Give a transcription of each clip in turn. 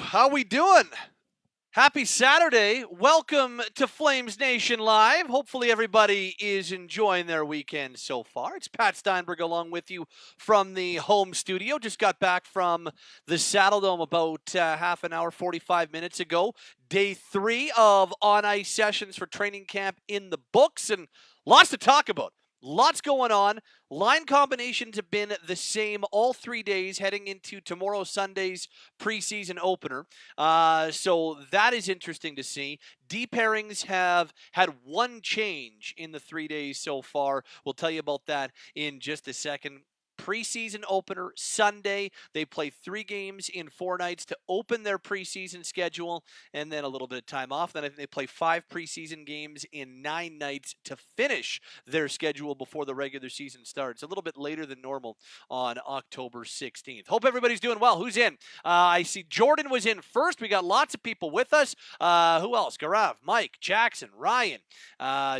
How we doing? Happy Saturday. Welcome to Flamesnation Live. Hopefully everybody is enjoying their weekend so far. It's Pat Steinberg along with you from the home studio. Just got back from the Saddle Dome about half an hour, 45 minutes ago. Day 3 of on-ice sessions for training camp in the books, and lots to talk about. Lots going on. Line combinations have been the same all 3 days heading into tomorrow, Sunday's preseason opener. So that is interesting to see. D pairings have had one change in the 3 days so far. We'll tell you about that in just a second. Preseason opener Sunday. They play 3 games in 4 nights to open their preseason schedule, and then a little bit of time off. Then I think they play 5 preseason games in 9 nights to finish their schedule before the regular season starts. A little bit later than normal on October 16th. Hope everybody's doing well. Who's in? I see Jordan was in first. We got lots of people with us. Who else? Garav, Mike, Jackson, Ryan,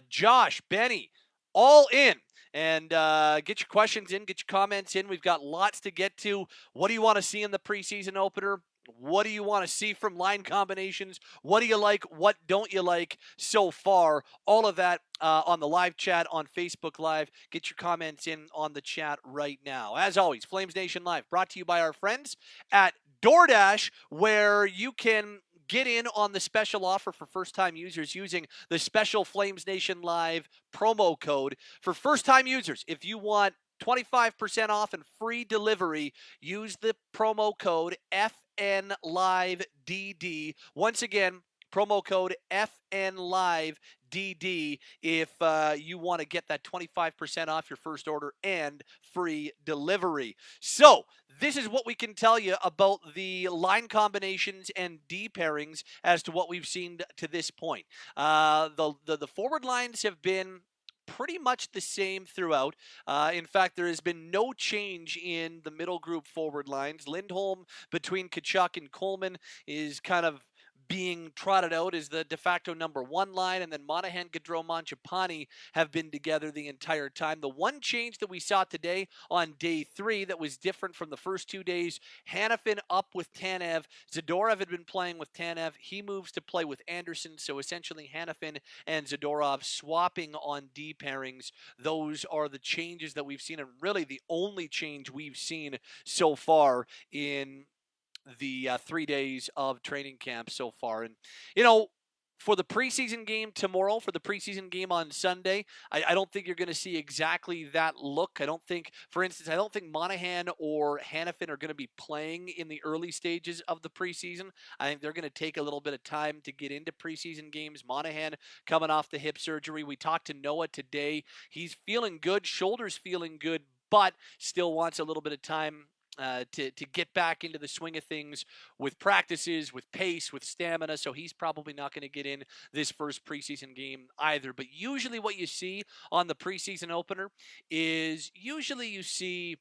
Josh, Benny, all in. And get your questions in, get your comments in. We've got lots to get to. What do you want to see in the preseason opener? What do you want to see from line combinations? What do you like? What don't you like so far? All of that on the live chat on Facebook Live. Get your comments in on the chat right now. As always, Flames Nation Live brought to you by our friends at DoorDash, where you can get in on the special offer for first-time users using the special Flames Nation Live promo code. For first-time users, if you want 25% off and free delivery, use the promo code FNLiveDD. Once again, promo code FNLiveDD if you want to get that 25% off your first order and free delivery. So this is what we can tell you about the line combinations and D pairings as to what we've seen to this point. The forward lines have been pretty much the same throughout. In fact, there has been no change in the middle group forward lines. Lindholm between Tkachuk and Coleman is kind of being trotted out as the de facto number 1 line, and then Monahan, Gaudreau, Mangiapane have been together the entire time. The one change that we saw today on day 3 that was different from the first 2 days, Hanifin up with Tanev. Zadorov had been playing with Tanev. He moves to play with Anderson, so essentially Hanifin and Zadorov swapping on D pairings. Those are the changes that we've seen, and really the only change we've seen so far in the 3 days of training camp so far. And, for the preseason game tomorrow, for the preseason game on Sunday, I don't think you're going to see exactly that look. I don't think, for instance, Monahan or Hanifin are going to be playing in the early stages of the preseason. I think they're going to take a little bit of time to get into preseason games. Monahan coming off the hip surgery. We talked to Noah today. He's feeling good, shoulders feeling good, but still wants a little bit of time to get back into the swing of things with practices, with pace, with stamina. So he's probably not going to get in this first preseason game either. But usually what you see on the preseason opener is usually you see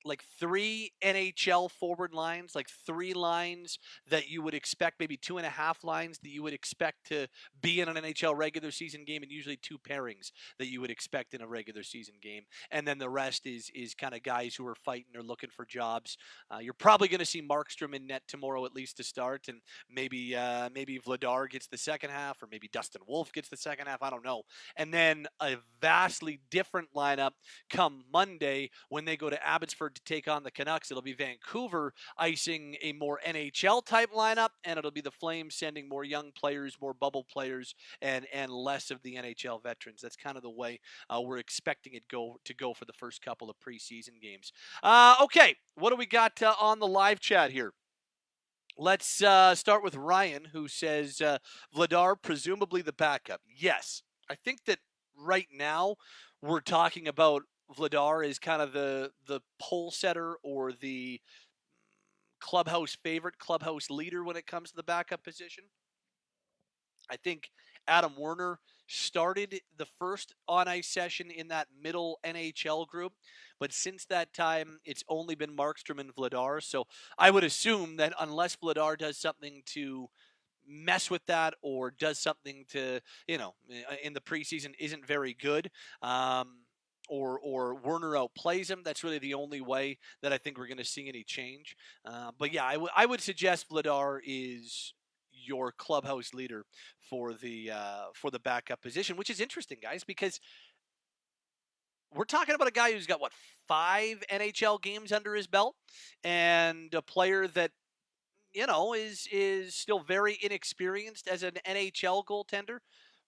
like 3 NHL forward lines, like 3 lines that you would expect, maybe 2.5 lines that you would expect to be in an NHL regular season game, and usually 2 pairings that you would expect in a regular season game. And then the rest is kind of guys who are fighting or looking for jobs. You're probably going to see Markstrom in net tomorrow, at least to start, and maybe Vladar gets the second half, or maybe Dustin Wolf gets the second half. I don't know. And then a vastly different lineup come Monday when they go to Abbotsford to take on the Canucks. It'll be Vancouver icing a more NHL type lineup, and it'll be the Flames sending more young players, more bubble players, and less of the NHL veterans. That's kind of the way we're expecting it to go for the first couple of preseason games. Okay, what do we got on the live chat here? Let's start with Ryan, who says Vladar presumably the backup. Yes, I think that right now we're talking about Vladar is kind of the pole setter or the clubhouse favorite, clubhouse leader when it comes to the backup position. I think Adam Werner started the first on-ice session in that middle NHL group, but since that time, it's only been Markstrom and Vladar. So I would assume that unless Vladar does something to mess with that or does something to, in the preseason isn't very good, or Werner outplays him. That's really the only way that I think we're going to see any change. But yeah, I would suggest Vladar is your clubhouse leader for the backup position, which is interesting, guys, because we're talking about a guy who's got what 5 NHL games under his belt, and a player that is still very inexperienced as an NHL goaltender.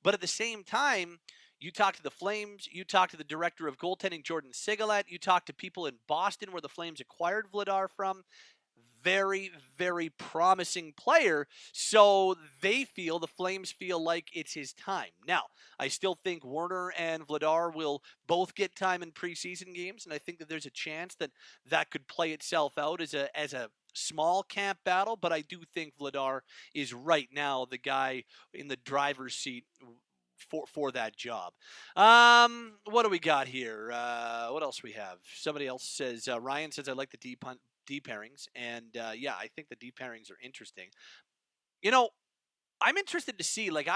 But at the same time, you talk to the Flames, you talk to the director of goaltending, Jordan Sigalet, you talk to people in Boston where the Flames acquired Vladar from. Very, very promising player. So the Flames feel like it's his time. Now, I still think Werner and Vladar will both get time in preseason games, and I think that there's a chance that that could play itself out as a small camp battle, but I do think Vladar is right now the guy in the driver's seat for that job. What do we got here? What else we have? Somebody else says Ryan says I like the D pairings, and yeah, I think the D pairings are interesting. I'm interested to see. Like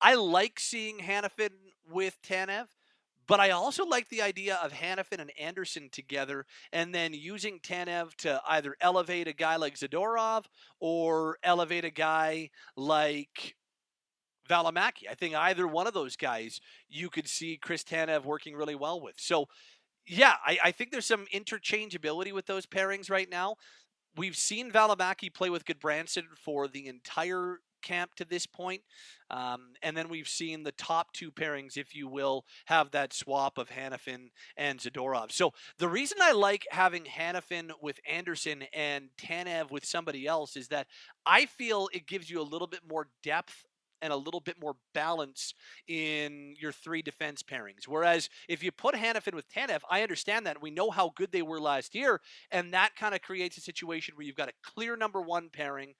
I like seeing Hanifin with Tanev. But I also like the idea of Hanifin and Anderson together, and then using Tanev to either elevate a guy like Zadorov or elevate a guy like Valimaki. I think either one of those guys you could see Chris Tanev working really well with. So, yeah, I think there's some interchangeability with those pairings right now. We've seen Valimaki play with Goodbranson for the entire camp to this point. And then we've seen the top 2 pairings, if you will, have that swap of Hanifin and Zadorov. So the reason I like having Hanifin with Anderson and Tanev with somebody else is that I feel it gives you a little bit more depth and a little bit more balance in your 3 defense pairings. Whereas if you put Hanifin with Tanev, I understand that. We know how good they were last year, and that kind of creates a situation where you've got a clear number 1 pairing,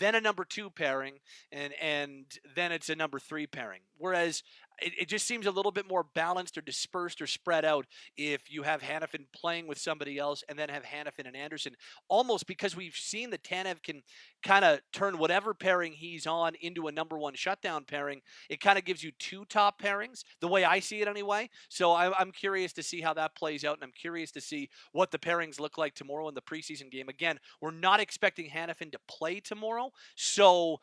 then a number 2 pairing, and then it's a number 3 pairing. Whereas it just seems a little bit more balanced or dispersed or spread out if you have Hanifin playing with somebody else and then have Hanifin and Anderson, almost because we've seen that Tanev can kind of turn whatever pairing he's on into a number 1 shutdown pairing. It kind of gives you 2 top pairings, the way I see it anyway. So I'm curious to see how that plays out, and I'm curious to see what the pairings look like tomorrow in the preseason game. Again, we're not expecting Hanifin to play tomorrow, so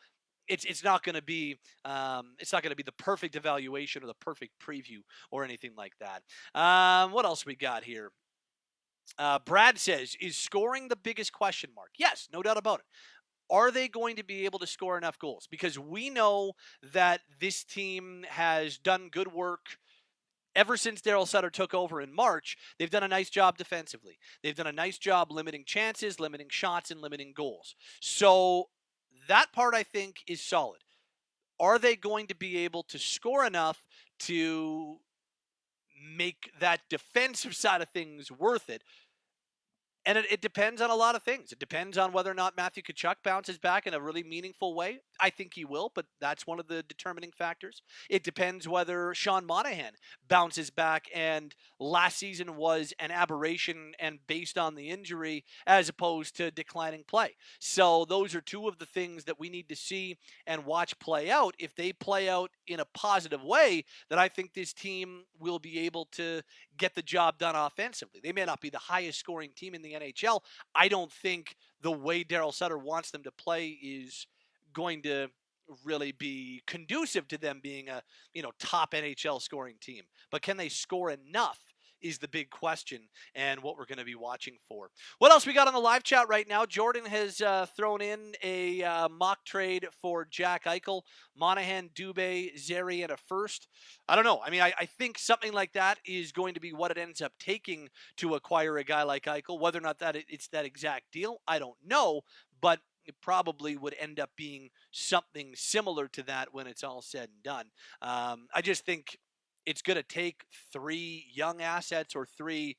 it's not going to be the perfect evaluation or the perfect preview or anything like that. What else we got here? Brad says, is scoring the biggest question mark? Yes, no doubt about it. Are they going to be able to score enough goals? Because we know that this team has done good work ever since Daryl Sutter took over in March. They've done a nice job defensively. They've done a nice job limiting chances, limiting shots, and limiting goals. So that part, I think, is solid. Are they going to be able to score enough to make that defensive side of things worth it? And it depends on a lot of things. It depends on whether or not Matthew Tkachuk bounces back in a really meaningful way. I think he will, but that's one of the determining factors. It depends whether Sean Monahan bounces back and last season was an aberration and based on the injury as opposed to declining play. So those are 2 of the things that we need to see and watch play out. If they play out in a positive way, then I think this team will be able to get the job done offensively. They may not be the highest scoring team in the NHL. I don't think the way Daryl Sutter wants them to play is going to really be conducive to them being a top NHL scoring team. But can they score enough is the big question and what we're going to be watching for. What else we got on the live chat right now? Jordan has thrown in a mock trade for Jack Eichel, Monahan, Dubé, Zeri, and a first. I don't know. I mean, I think something like that is going to be what it ends up taking to acquire a guy like Eichel. Whether or not that it's that exact deal, I don't know. But it probably would end up being something similar to that when it's all said and done. I just think it's going to take 3 young assets or 3,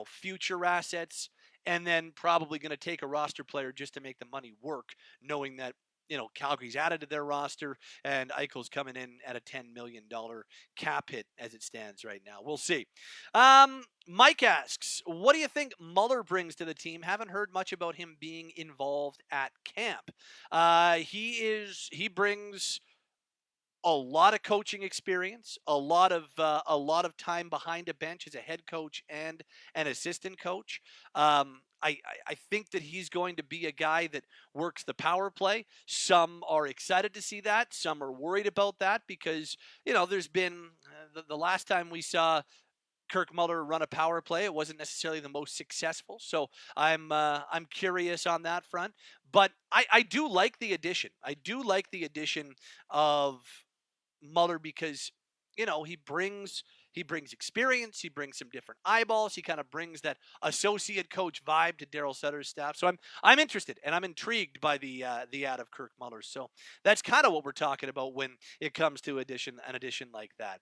future assets, and then probably going to take a roster player just to make the money work, knowing that, Calgary's added to their roster and Eichel's coming in at a $10 million cap hit as it stands right now. We'll see. Mike asks, what do you think Muller brings to the team? Haven't heard much about him being involved at camp. He brings a lot of coaching experience, a lot of time behind a bench as a head coach and an assistant coach. I think that he's going to be a guy that works the power play. Some are excited to see that. Some are worried about that because there's been the last time we saw Kirk Muller run a power play, it wasn't necessarily the most successful. So I'm curious on that front. But I do like the addition. I do like the addition of Muller because he brings experience, he brings some different eyeballs, he kind of brings that associate coach vibe to Daryl Sutter's staff. So I'm interested and I'm intrigued by the ad of Kirk Muller. So that's kind of what we're talking about when it comes to an addition like that.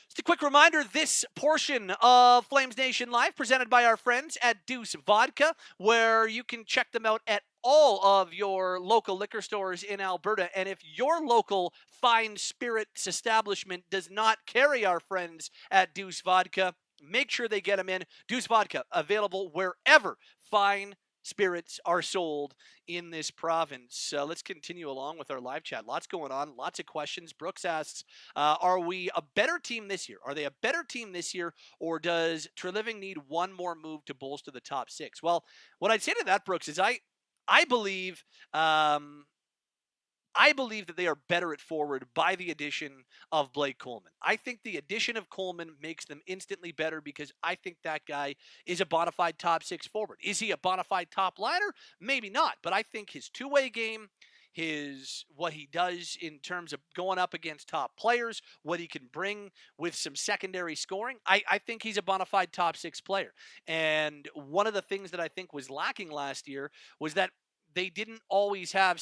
Just a quick reminder, this portion of Flames Nation Live presented by our friends at Deuce Vodka, where you can check them out at all of your local liquor stores in Alberta. And if your local fine spirits establishment does not carry our friends at Deuce Vodka, make sure they get them in. Deuce Vodka, available wherever fine spirits are sold in this province. Let's continue along with our live chat. Lots going on, lots of questions. Brooks asks, are we a better team this year? Are they a better team this year, or does Treliving need one more move to bolster the top six? Well, what I'd say to that, Brooks, is I believe that they are better at forward by the addition of Blake Coleman. I think the addition of Coleman makes them instantly better because I think that guy is a bona fide top six forward. Is he a bona fide top liner? Maybe not, but I think his two-way game, what he does in terms of going up against top players, what he can bring with some secondary scoring, I think he's a bona fide top six player. And one of the things that I think was lacking last year was that they didn't always have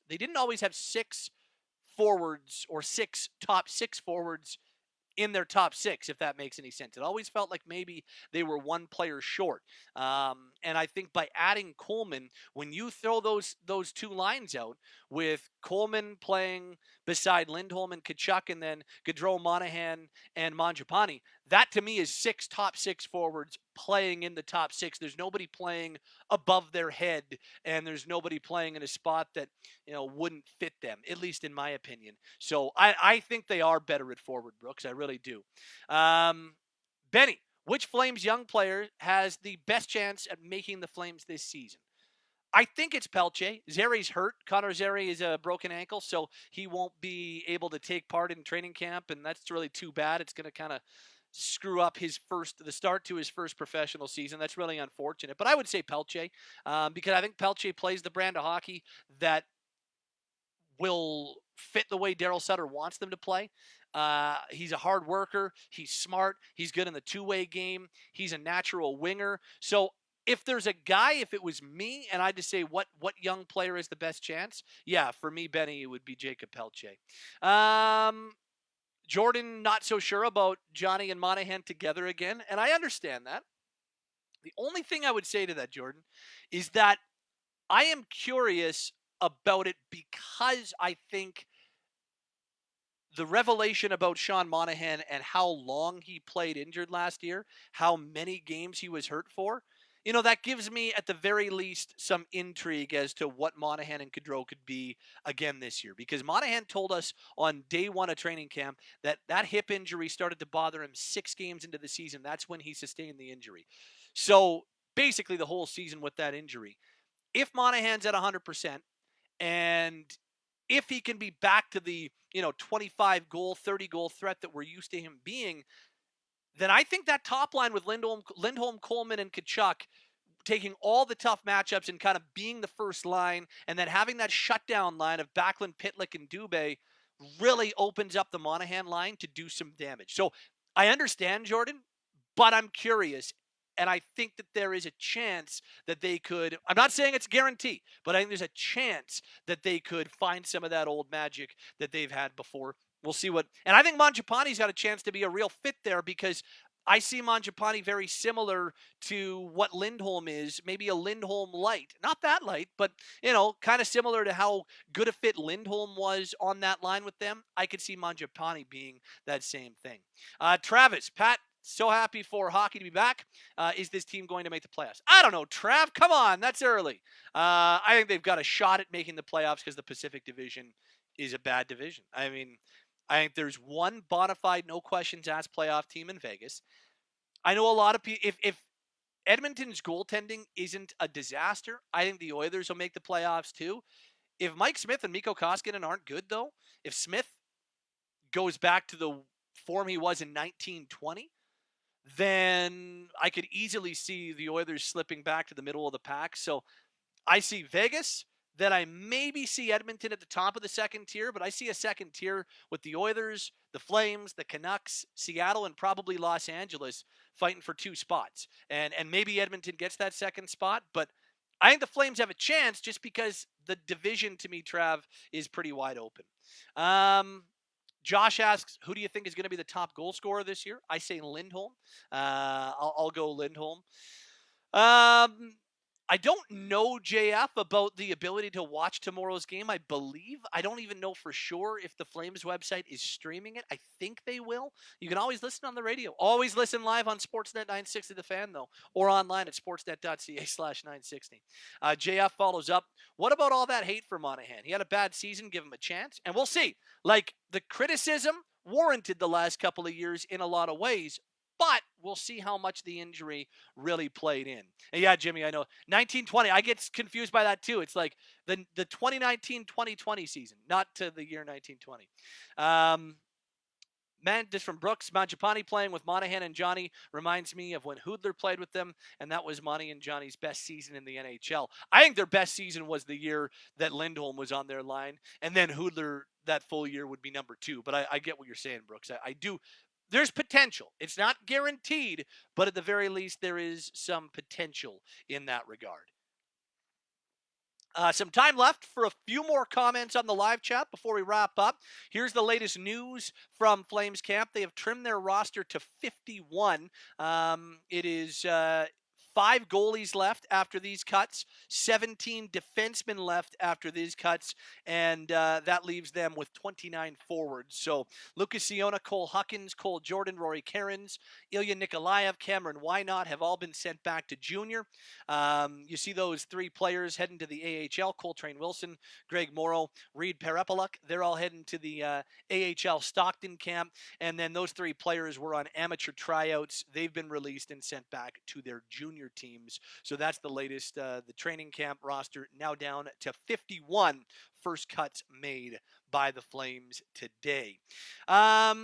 they didn't always have six forwards or six top six forwards in their top six, if that makes any sense. It always felt like maybe they were one player short. And I think by adding Coleman, when you throw those two lines out with Coleman playing beside Lindholm and Tkachuk and then Gaudreau, Monahan, and Mangiapane, that to me is six top six forwards playing in the top six. There's nobody playing above their head, and there's nobody playing in a spot that wouldn't fit them, at least in my opinion. So I think they are better at forward, Brooks. I really do. Benny, which Flames young player has the best chance at making the Flames this season? I think it's Pelche. Zeri's hurt. Connor Zeri is a broken ankle, so he won't be able to take part in training camp, and that's really too bad. It's going to kind of screw up the start to his first professional season. That's really unfortunate. But I would say Pelche because I think Pelche plays the brand of hockey that will fit the way Daryl Sutter wants them to play. He's a hard worker. He's smart. He's good in the two-way game. He's a natural winger. So if there's a guy, if it was me, and I just say what young player is the best chance, yeah, for me, Benny, it would be Jacob Pelche. Jordan, not so sure about Johnny and Monahan together again, and I understand that. The only thing I would say to that, Jordan, is that I am curious about it because I think the revelation about Sean Monahan and how long he played injured last year, how many games he was hurt for, that gives me at the very least some intrigue as to what Monahan and Gaudreau could be again this year. Because Monahan told us on day one of training camp that hip injury started to bother him 6 games into the season. That's when he sustained the injury. So basically the whole season with that injury. If Monahan's at 100% and if he can be back to the 25 goal, 30 goal threat that we're used to him being, then I think that top line with Lindholm, Coleman, and Tkachuk taking all the tough matchups and kind of being the first line, and then having that shutdown line of Backlund, Pitlick, and Dubé really opens up the Monahan line to do some damage. So I understand, Jordan, but I'm curious. And I think that there is a chance that they could, I'm not saying it's a guarantee, but I think there's a chance that they could find some of that old magic that they've had before. We'll see and I think Mangiapane's got a chance to be a real fit there because I see Mangiapane very similar to what Lindholm is, maybe a Lindholm light. Not that light, but, kind of similar to how good a fit Lindholm was on that line with them. I could see Mangiapane being that same thing. Travis, Pat, so happy for hockey to be back. Is this team going to make the playoffs? I don't know, Trav. Come on, that's early. I think they've got a shot at making the playoffs because the Pacific Division is a bad division. I mean, I think there's one bona fide, no questions asked playoff team in Vegas. I know a lot of people, if Edmonton's goaltending isn't a disaster, I think the Oilers will make the playoffs too. If Mike Smith and Mikko Koskinen aren't good, though, if Smith goes back to the form he was in 1920, then I could easily see the Oilers slipping back to the middle of the pack. So I see Vegas. Then I maybe see Edmonton at the top of the second tier, but I see a second tier with the Oilers, the Flames, the Canucks, Seattle, and probably Los Angeles fighting for 2 spots. And maybe Edmonton gets that second spot, but I think the Flames have a chance just because the division, to me, Trav, is pretty wide open. Josh asks, who do you think is going to be the top goal scorer this year? I say Lindholm. I'll go Lindholm. I don't know, JF, about the ability to watch tomorrow's game. I believe. I don't even know for sure if the Flames website is streaming it. I think they will. You can always listen on the radio. Always listen live on Sportsnet 960 The Fan, though, or online at sportsnet.ca/960. JF follows up. What about all that hate for Monahan? He had a bad season. Give him a chance, and we'll see. Like, the criticism warranted the last couple of years in a lot of ways, but we'll see how much the injury really played in. And yeah, Jimmy, I know. 1920, I get confused by that too. It's like the 2019-2020 season, not to the year 1920. This from Brooks. Mangiapane playing with Monahan and Johnny reminds me of when Hoodler played with them, and that was Monty and Johnny's best season in the NHL. I think their best season was the year that Lindholm was on their line, and then Hoodler that full year would be number 2. But I get what you're saying, Brooks. I do. There's potential. It's not guaranteed, but at the very least, there is some potential in that regard. Some time left for a few more comments on the live chat before we wrap up. Here's the latest news from Flames camp. They have trimmed their roster to 51. It is 5 goalies left after these cuts, 17 defensemen left after these cuts, and that leaves them with 29 forwards. So Lucas Siona, Cole Huckins, Cole Jordan, Rory Cairns, Ilya Nikolaev, Cameron Wynot have all been sent back to junior. You see those 3 players heading to the AHL, Coltrane Wilson, Greg Morrow, Reed Perepeluk. They're all heading to the AHL Stockton camp. And then those 3 players were on amateur tryouts. They've been released and sent back to their junior teams. So that's the latest. The training camp roster now down to 51 first cuts made by the Flames today. I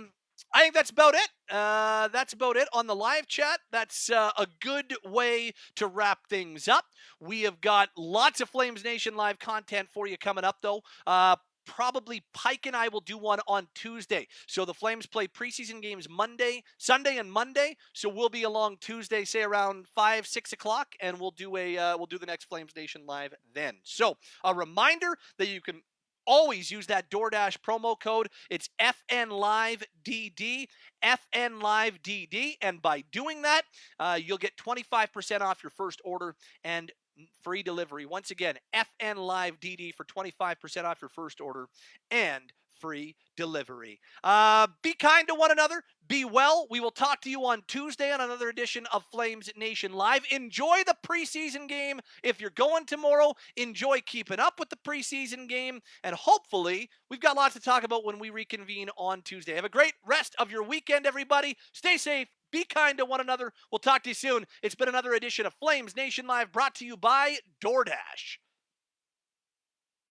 think that's about it. That's about it on the live chat. That's a good way to wrap things up. We have got lots of Flames Nation live content for you coming up, though. Probably Pike and I will do one on Tuesday. So the Flames play preseason games Sunday and Monday. So we'll be along Tuesday, say around 5, 6 o'clock, and we'll do the next Flames Nation live then. So a reminder that you can always use that DoorDash promo code. It's FNLiveDD, FNLiveDD, and by doing that, you'll get 25% off your first order and free delivery. Once again, FN Live DD for 25% off your first order and free delivery. Be kind to one another. Be well. We will talk to you on Tuesday on another edition of Flames Nation Live. Enjoy the preseason game. If you're going tomorrow, enjoy keeping up with the preseason game. And hopefully, we've got lots to talk about when we reconvene on Tuesday. Have a great rest of your weekend, everybody. Stay safe. Be kind to one another. We'll talk to you soon. It's been another edition of Flames Nation Live brought to you by DoorDash.